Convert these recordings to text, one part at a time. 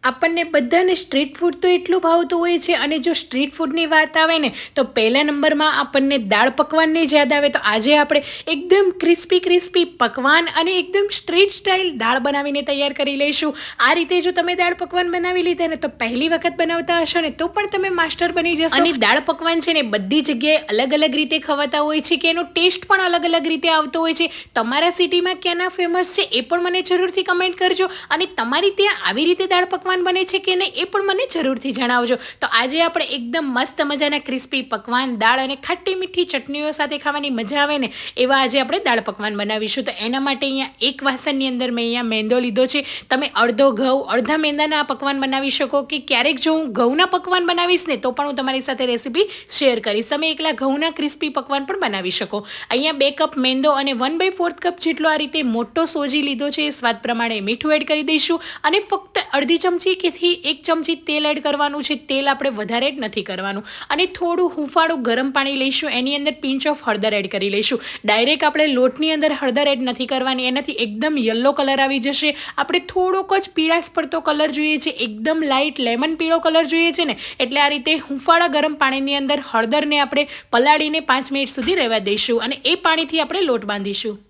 આપણને બધાને street food તો એટલું ભાવતું હોય છે અને જો સ્ટ્રીટ ફૂડની વાત આવે ને તો પહેલા નંબરમાં આપણને દાળ પકવાનની જ યાદ આવે. તો આજે આપણે એકદમ ક્રિસ્પી પકવાન અને એકદમ સ્ટ્રીટ સ્ટાઇલ દાળ બનાવીને તૈયાર કરી લઈશું. આ રીતે જો તમે દાળ પકવાન બનાવી લીધા ને તો પહેલી વખત બનાવતા હશો ને તો પણ તમે માસ્ટર બની જશો. અને દાળ પકવાન છે ને બધી જગ્યાએ અલગ અલગ રીતે ખવાતા હોય છે કે એનો ટેસ્ટ પણ અલગ અલગ રીતે આવતો હોય છે. તમારા સિટીમાં ક્યાંના ફેમસ છે એ પણ મને જરૂરથી કમેન્ટ કરજો અને તમારી ત્યાં આવી રીતે દાળ પકવાન બને છે કે નહીં એ પણ મને જરૂરથી જણાવજો. તો આજે આપણે એકદમ મસ્ત મજાના ક્રિસ્પી પકવાન દાળ અને ખાટી મીઠી ચટણીઓ સાથે ખાવાની મજા આવે ને એવા આજે આપણે દાળ પકવાન બનાવીશું. તો એના માટે અહીંયા એક વાસણની અંદર મેં અહીંયા મેંદો લીધો છે. તમે અડધો ઘઉં અડધા મેંદાના આ પકવાન બનાવી શકો કે ક્યારેક જો હું ઘઉંના પકવાન બનાવીશ ને તો પણ હું તમારી સાથે રેસીપી શેર કરીશ. તમે એકલા ઘઉંના ક્રિસ્પી પકવાન પણ બનાવી શકો. અહીંયા 2 કપ મેંદો અને 1/4 કપ જેટલો આ રીતે મોટો સોજી લીધો છે. સ્વાદ પ્રમાણે મીઠું એડ કરી દઈશું અને ફક્ત અડધી ચમચી કે 1 ચમચી તેલ એડ કરવાનું છે. તેલ આપણે વધારે એડ નથી કરવાનું. અને થોડું હુંફાળું ગરમ પાણી લઈશું. એની અંદર પિંચ ઓફ હળદર એડ કરી લઈશું. ડાયરેક્ટ આપણે લોટની અંદર હળદર એડ નથી કરવાની, એનાથી એકદમ યલો કલર આવી જશે. આપણે થોડોક જ પીળાશ પડતો કલર જોઈએ છે, એકદમ લાઇટ લેમન પીળો કલર જોઈએ છે ને એટલે આ રીતે હુંફાળા ગરમ પાણીની અંદર હળદરને આપણે પલાળીને 5 મિનિટ સુધી રહેવા દઈશું અને એ પાણીથી આપણે લોટ બાંધીશું.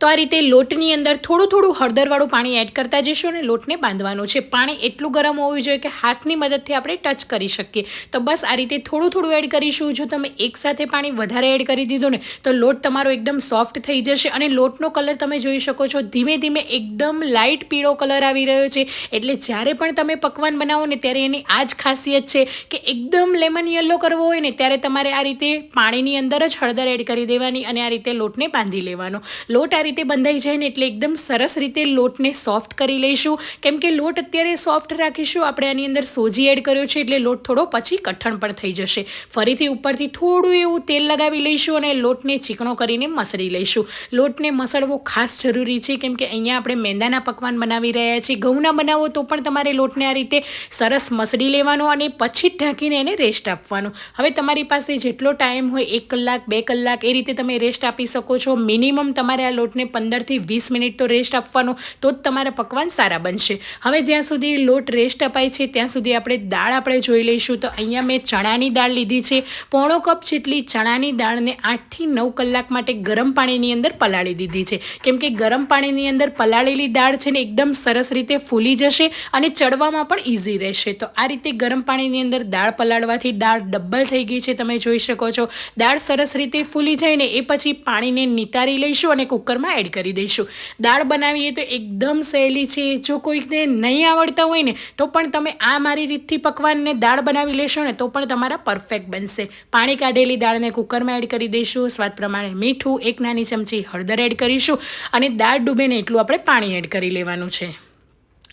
તો આ રીતે લોટની અંદર થોડું હળદરવાળું પાણી એડ કરતા જઈશું અને લોટને બાંધવાનું છે. પાણી એટલું ગરમ હોવું જોઈએ કે હાથની મદદથી આપણે ટચ કરી શકીએ. તો બસ આ રીતે થોડું એડ કરીશું. જો તમે એકસાથે પાણી વધારે એડ કરી દીધું ને તો લોટ તમારો એકદમ સોફ્ટ થઈ જશે અને લોટનો કલર તમે જોઈ શકો છો ધીમે ધીમે એકદમ લાઇટ પીળો કલર આવી રહ્યો છે. એટલે જ્યારે પણ તમે પકવાન બનાવો ને ત્યારે એની આ જ ખાસિયત છે કે એકદમ લેમન યલો કરવો હોય ને ત્યારે તમારે આ રીતે પાણીની અંદર જ હળદર એડ કરી દેવાની અને આ રીતે લોટને બાંધી લેવાનો. લોટ આ રીતે બંધાઈ જાય ને એટલે એકદમ સરસ રીતે લોટને સોફ્ટ કરી લઈશું. કેમ કે લોટ અત્યારે સોફ્ટ રાખીશું, આપણે આની અંદર સોજી એડ કર્યો છે એટલે લોટ થોડો પછી કઠણ પણ થઈ જશે. ફરીથી ઉપરથી થોડું એવું તેલ લગાવી લઈશું અને લોટને ચીકણો કરીને મસળી લઈશું. લોટને મસળવો ખાસ જરૂરી છે કેમ કે અહીંયા આપણે મેંદાના પકવાન બનાવી રહ્યા છીએ. ઘઉંના બનાવો તો પણ તમારે લોટને આ રીતે સરસ મસળી લેવાનો અને પછી ઢાંકીને એને રેસ્ટ આપવાનો. હવે તમારી પાસે જેટલો ટાઈમ હોય 1 કલાક 2 કલાક એ રીતે તમે રેસ્ટ આપી શકો છો. મિનિમમ તમારે આ લોટને 15 થી 20 મિનિટ તો રેસ્ટ આપવાનો તો જ તમારા પકવાન સારા બનશે. હવે જ્યાં સુધી લોટ રેસ્ટ અપાય છે ત્યાં સુધી આપણે જોઈ લઈશું. તો અહીંયા મેં ચણાની દાળ લીધી છે. 1/4 કપ જેટલી ચણાની દાળને 8 થી 9 કલાક માટે ગરમ પાણીની અંદર પલાળી દીધી છે. કેમ કે ગરમ પાણીની અંદર પલાળેલી દાળ છે ને એકદમ સરસ રીતે ફૂલી જશે અને ચડવામાં પણ ઇઝી રહેશે. તો આ રીતે ગરમ પાણીની અંદર દાળ પલાળવાથી દાળ ડબલ થઈ ગઈ છે, તમે જોઈ શકો છો. દાળ સરસ રીતે ફૂલી જાય ને એ પછી પાણીને નિતારી લઈશું અને કુકરમાં એડ કરી દઈશું. દાળ બનાવીએ તો એકદમ સહેલી છે. જો કોઈને નહીં આવડતા હોય ને તો પણ તમે આ મારી રીતથી પકવાનને દાળ બનાવી લેશો ને તો પણ તમારા પરફેક્ટ બનશે. પાણી કાઢેલી દાળને કુકરમાં એડ કરી દઈશું. સ્વાદ પ્રમાણે મીઠું, 1 નાની ચમચી હળદર એડ કરીશું અને દાળ ડૂબે ને એટલું આપણે પાણી એડ કરી લેવાનું છે.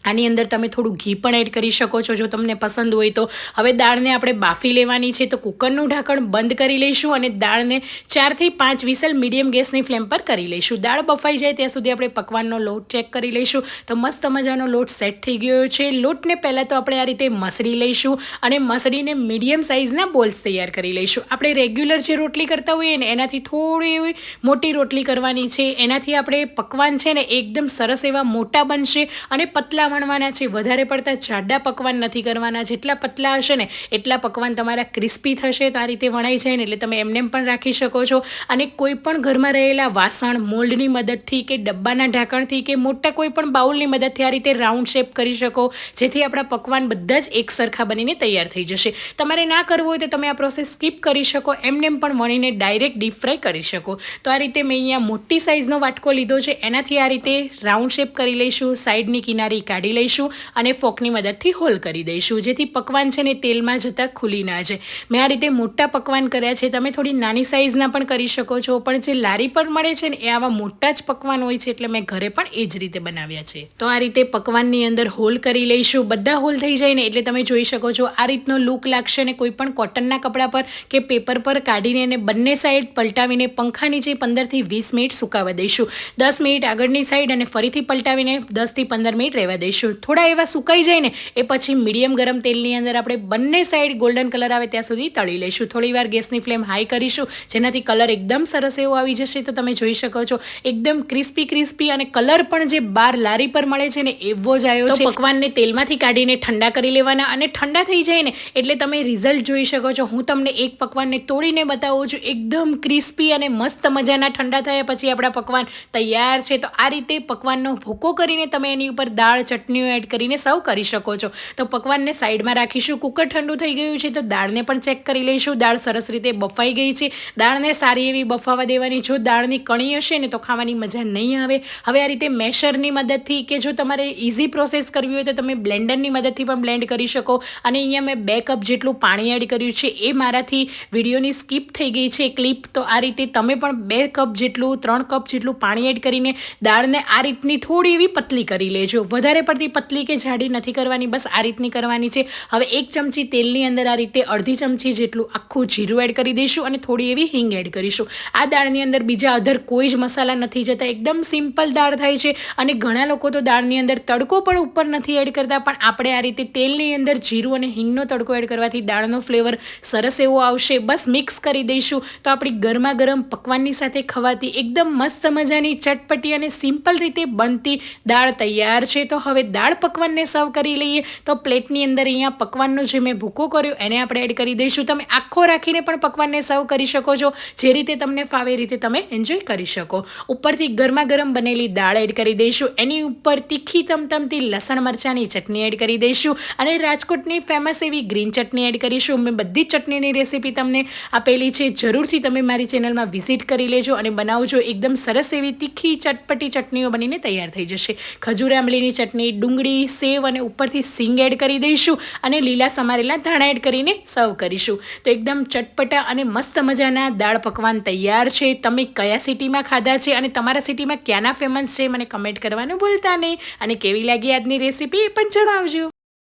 આની અંદર તમે થોડું ઘી પણ એડ કરી શકો છો જો તમને પસંદ હોય તો. હવે દાળને આપણે બાફી લેવાની છે. તો કુકરનું ઢાંકણ બંધ કરી લઈશું અને દાળને 4 થી 5 વિસલ મીડિયમ ગેસની ફ્લેમ પર કરી લઈશું. દાળ બફાઈ જાય ત્યાં સુધી આપણે પકવાનનો લોટ ચેક કરી લઈશું. તો મસ્ત મજાનો લોટ સેટ થઈ ગયો છે. લોટને પહેલાં તો આપણે આ રીતે મસળી લઈશું અને મસળીને મીડિયમ સાઇઝના બોલ્સ તૈયાર કરી લઈશું. આપણે રેગ્યુલર જે રોટલી કરતા હોઈએ ને એનાથી થોડી એવી મોટી રોટલી કરવાની છે. એનાથી આપણે પકવાન છે ને એકદમ સરસ એવા મોટા બનશે અને પતલા વણવાના છે. વધારે પડતા જાડા પકવાન નથી કરવાના. જેટલા પતલા હશે ને એટલા પકવાન તમારા ક્રિસ્પી થશે. તો આ રીતે વણાઈ જાય ને એટલે તમે એમનેમ પણ રાખી શકો છો અને કોઈ પણ ઘરમાં રહેલા વાસણ મોલ્ડની મદદથી કે ડબ્બાના ઢાંકણથી કે મોટા કોઈ પણ બાઉલની મદદથી આ રીતે રાઉન્ડ શેપ કરી શકો જેથી આપણા પકવાન બધા જ એક સરખા બનીને તૈયાર થઈ જશે. તમારે ના કરવું હોય તો તમે આ પ્રોસેસ સ્કીપ કરી શકો, એમનેમ પણ વણીને ડાયરેક્ટ ડીપ ફ્રાય કરી શકો. તો આ રીતે મેં અહીંયા મોટી સાઇઝનો વાટકો લીધો છે. એનાથી આ રીતે રાઉન્ડ શેપ કરી લઈશું. સાઈડની કિનારી કાઢી લઈશું અને ફોકની મદદથી હોલ કરી દઈશું જેથી પકવાન છે ને તેલમાં જતાં ખુલી ના જાય. મેં આ રીતે મોટા પકવાન કર્યા છે. તમે થોડી નાની સાઇઝના પણ કરી શકો છો, પણ જે લારી પર મળે છે ને એ આવા મોટા જ પકવાન હોય છે એટલે મેં ઘરે પણ એ જ રીતે બનાવ્યા છે. તો આ રીતે પકવાનની અંદર હોલ કરી લઈશું. બધા હોલ થઈ જાય ને એટલે તમે જોઈ શકો છો આ રીતનો લુક લાગશે. ને કોઈ પણ કોટનના કપડા પર કે પેપર પર કાઢીને એને બંને સાઈડ પલટાવીને પંખા નીચે 15 થી 20 મિનિટ સુકાવા દઈશું. 10 મિનિટ આગળની સાઈડ અને ફરીથી પલટાવીને 10 થી 15 મિનિટ રહેવા દઈશું. લઈશું. થોડા એવા સુકાઈ જાય ને એ પછી મીડિયમ ગરમ તેલની અંદર આપણે બંને સાઈડ ગોલ્ડન કલર આવે ત્યાં સુધી તળી લઈશું. થોડીવાર ગેસની ફ્લેમ હાઈ કરીશું, જેનાથી કલર એકદમ સરસ એવો આવી જશે. તો તમે જોઈ શકો છો એકદમ ક્રિસ્પી અને કલર પણ જે બાર લારી પર મળે છે ને એવો જ આવ્યો છે. પકવાનને તેલમાંથી કાઢીને ઠંડા કરી લેવાના અને ઠંડા થઈ જાય ને એટલે તમે રિઝલ્ટ જોઈ શકો છો. હું તમને એક પકવાનને તોડીને બતાવું છું. એકદમ ક્રિસ્પી અને મસ્ત મજાના ઠંડા થયા પછી આપણા પકવાન તૈયાર છે. તો આ રીતે પકવાનનો ભૂકો કરીને તમે એની ઉપર દાળ ચટણીઓ એડ કરીને સર્વ કરી શકો છો. તો પકવાનને સાઈડમાં રાખીશું. કુકર ઠંડુ થઈ ગયું છે તો દાળને પણ ચેક કરી લઈશું. દાળ સરસ રીતે બફાઈ ગઈ છે. દાળને સારી એવી બફાવા દેવાની. જો દાળની કણી હશે ને તો ખાવાની મજા નહીં આવે. હવે આ રીતે મેશરની મદદથી કે જો તમારે ઇઝી પ્રોસેસ કરવી હોય તો તમે બ્લેન્ડરની મદદથી પણ બ્લેન્ડ કરી શકો. અને અહીંયા મેં 2 કપ જેટલું પાણી એડ કર્યું છે. એ મારાથી વિડીયોની સ્કીપ થઈ ગઈ છે ક્લિપ. તો આ રીતે તમે પણ 2 કપ જેટલું 3 કપ જેટલું પાણી એડ કરીને દાળને આ રીતની થોડી એવી પતલી કરી લેજો. વધારે પડતી પતલી કે જાડી નથી કરવાની, બસ આ રીતની કરવાની છે. હવે 1 ચમચી તેલની અંદર આ રીતે અડધી ચમચી જેટલું આખું જીરું એડ કરી દઈશું અને થોડી એવી હિંગ એડ કરીશું. આ દાળની અંદર બીજા અધર કોઈ જ મસાલા નથી જતા. એકદમ સિમ્પલ દાળ થાય છે. અને ઘણા લોકો તો દાળની અંદર તડકો પણ ઉપર નથી એડ કરતા, પણ આપણે આ રીતે તેલની અંદર જીરું અને હિંગનો તડકો એડ કરવાથી દાળનો ફ્લેવર સરસ એવો આવશે. બસ મિક્સ કરી દઈશું તો આપણી ગરમા ગરમ પકવાનની સાથે ખવાતી એકદમ મસ્ત મજાની ચટપટી અને સિમ્પલ રીતે બનતી દાળ તૈયાર છે. તો હવે દાળ પકવાનને સર્વ કરી લઈએ. તો પ્લેટની અંદર અહીંયા પકવાનનો જે મેં ભૂકો કર્યો એને આપણે એડ કરી દઈશું. તમે આખો રાખીને પણ પકવાનને સર્વ કરી શકો છો. જે રીતે તમને ફાવે એ રીતે તમે એન્જોય કરી શકો. ઉપરથી ગરમા ગરમ બનેલી દાળ એડ કરી દઈશું. એની ઉપર તીખી તમતમતી લસણ મરચાંની ચટણી એડ કરી દઈશું અને રાજકોટની ફેમસ એવી ગ્રીન ચટણી એડ કરીશું. મેં બધી ચટણીની રેસીપી તમને આપેલી છે. જરૂરથી તમે મારી ચેનલમાં વિઝિટ કરી લેજો અને બનાવજો. એકદમ સરસ એવી તીખી ચટપટી ચટણીઓ બનીને તૈયાર થઈ જશે. ખજૂર આંબલીની ચટણી, ડુંગળી, સેવ અને ઉપરથી સિંગ એડ કરી દઈશું અને લીલા સમારેલા ધાણા એડ કરીને સર્વ કરીશું. તો એકદમ ચટપટા અને મસ્ત મજાના દાળ પકવાન તૈયાર છે. તમે કયા સિટીમાં ખાધા છે અને તમારા સિટીમાં ક્યાંના ફેમસ છે મને કમેન્ટ કરવાનું ભૂલતા નહીં. અને કેવી લાગી આજની રેસીપી એ પણ જણાવજો.